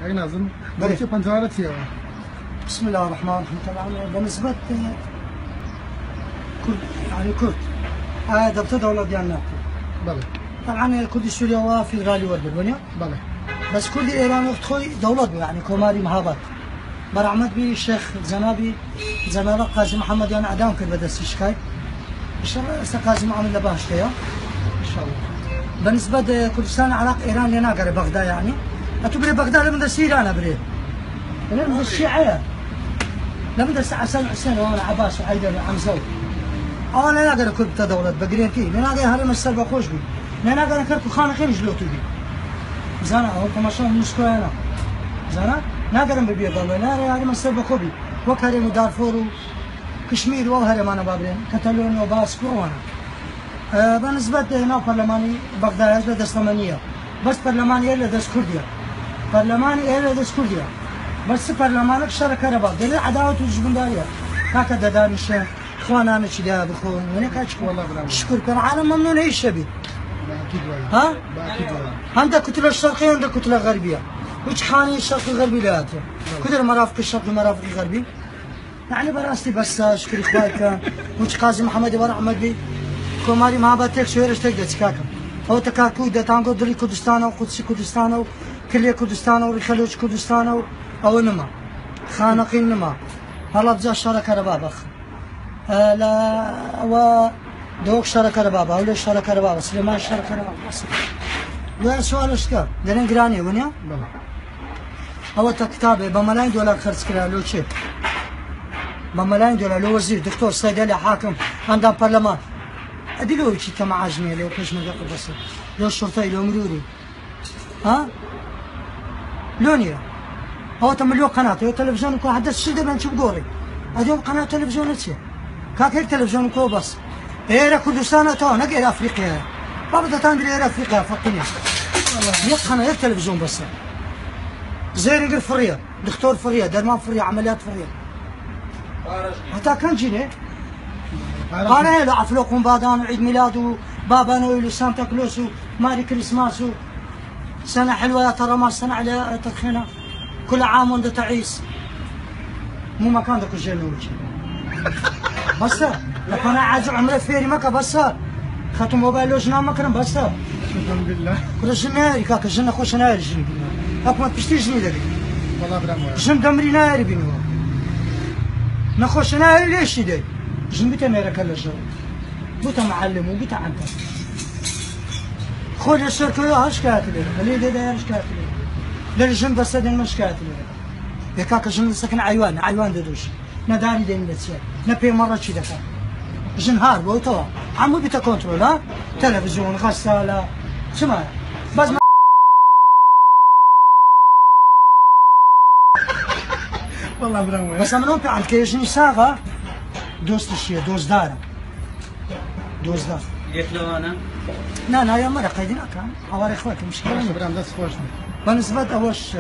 اي نازم بله. بلكي بنتوالتي. بسم الله الرحمن الرحيم. طبعا بالنسبة كرد يعني كرد هذا دولة ديالنا. بله طبعا كرد سوريا وفي غالي والبلونيا. بله بس كرد ايران اختوي دولة يعني كوماري مهابات. برعمت بي الشيخ زنابي زنابي قاسم محمد يعني عدام كل بدس شكاي. ان شاء الله استقاسم عامل باش كيا ان شاء الله. بالنسبة كردستان عراق ايران لنا قري بغداد يعني. اتبري بغداد لمن سير انا بري. انا من الشيعة. لمن درس حسن وانا عباس وعيدر وحمزه. انا لا اقدر كنت دولة بقرين كي انا قاعد هرم السلبة خوش بي انا قاعد كركو خانه خير جلوتو بي زانا هو كما شلون مسكو انا زانا ناقدر ببيع دولة انا هرم السلبة خوبي وكريم ودارفور وكشمير وهرم انا بابرين كتالون وباسكو وانا بالنسبة هنا برلماني بغداد لدى ثمانية بس برلماني لدى كردية برلماني لدى كردية بس برلمانك شركة رباط دليل عداوة الجبندارية كاكا دادانش اخوانا انا كذا بخون وانا كاتش والله برافو. شكر كان عالم ممنون ايش شبي اكيد والله. ها اكيد والله. عندك كتلة الشرقية وعندك كتلة الغربية وش خاني الشرقي الغربي لهاته كتلة مرافق الشرقي مرافق الغربي يعني براستي بس شكر اخواتك وش قاسم محمد ورحمد بي كوماري ما باتك شويرش تقدر تكاكا هو تكاكو ده تانجو دري كردستان وقدسي كردستان وكلية كردستان ورخلوج كردستان او نما خانقين نما هلا بزا الشركة ربابخ لا و دوك شركة ربابة ولا شركة ربابة سليمان شركة ربابة وين سؤال اشكال لين جراني ونيا بله هو كتابه بملايين دولار خرج كلا لو شيء بملايين دولار لو وزير دكتور صيدلي حاكم عندهم برلمان ادلو شيء كما عجني لو كش من دقيقة بس لو الشرطي لو مروري ها لونيا هو تمليو قناة هو تلفزيون كو حدث شيء ده نشوف قوري اليوم قناة تلفزيون تشي كاك هيك تلفزيون كو بس إيرا كردستان تو نق إيرا أفريقيا بابا تاندري إيرا أفريقيا فقني والله قناة هيك تلفزيون بس زيري فرية دكتور فرية درمان فرية عمليات فرية حتى كان جيني أنا له عفلوكم بادان وعيد ميلاد وبابا نويل وسانتا كلوس وماري كريسماس سنة حلوة يا ترى ما سنة على تدخينة كل عام وانت تعيس مو مكان ذاك الجنوج بس لك انا عايز عمره فيري مكة بس خاتم موبايل لو جنا مكرم بس شكرا بالله. كل جناري كاك جن خوش ناري جن هاك ما تشتي جني داك والله برافو. جن دمري ناري بينو نخوش ناري ليش دي جن بيتا ناري كلا جو بيتا معلم وبيتا عنك خذ الشركة هاش كاتلي اللي ده هاش كاتلي للجن بس هذا مش كاتلي يكاك جن سكن عيوان ددوش نداري دين لتسير نبي مرة شي دكا جن هارب وتوا عمو بيتا كنترول ها تلفزيون غسالة شما بس ما والله برافو. بس أنا في الكيجني ساغا دوست الشيء دوز دار قلت له انا لا يا مرة قيدنا كان حوالي اخواتي مشكلة برام دست خوش. بالنسبة أوش